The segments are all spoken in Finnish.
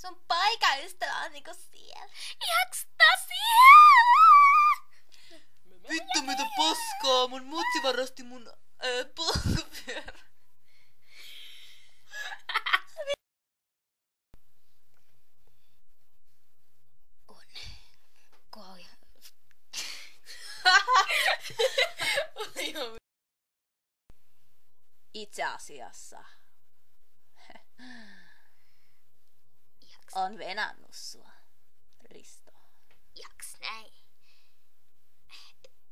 Sun poikaystävä on niinku siellä. Jaksta siellä! Vittu mitä paskaa, mun mutsi varasti mun polkupyörä. On kauja. Itse asiassa on venannut sua, Risto. Jaks näin.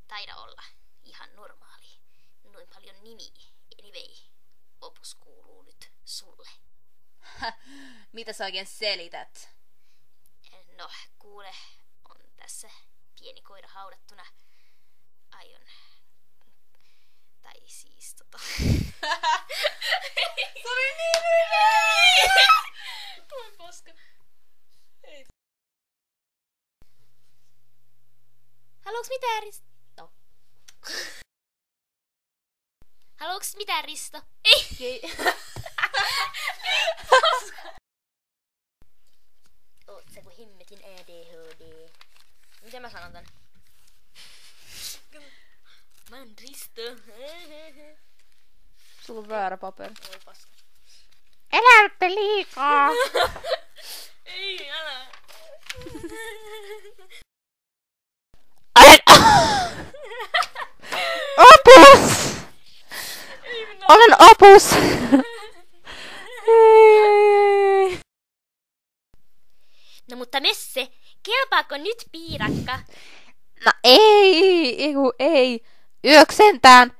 Taida olla ihan normaali. Noin paljon nimiä. Anyway, opus kuuluu nyt sulle. Mitä sä oikein selität? No, kuule, on tässä pieni koira haudattuna. Aion... Tai siis Se oli niin hyvä! Voi paska. Ei. Haluuks mitään, Risto? Haluuks mitään, Risto? Ei. Oot sä kun himmetin ADHD. Miten mä sanon tän? Mä oon Risto. Sulla on väärä paperi. Voi paska. Eläytte liikaa! Ei, älä. Opus! Olen opus! Ei. No mutta Messe, kelpaako nyt piirakka? No ei. Yöksentään,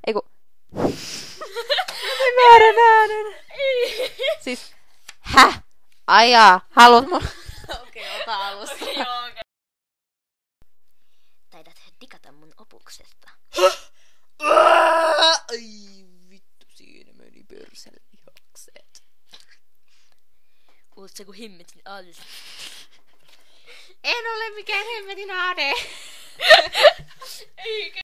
väärän äänen. Siis, Ajaa, haluat mun... Okei, ota alusta. Okei. Taidat digata mun opuksesta. Ai vittu, siinä meni perselle lihakset. Oot sä kun himmetin alle? En ole mikään hemmetin AD. Eikä.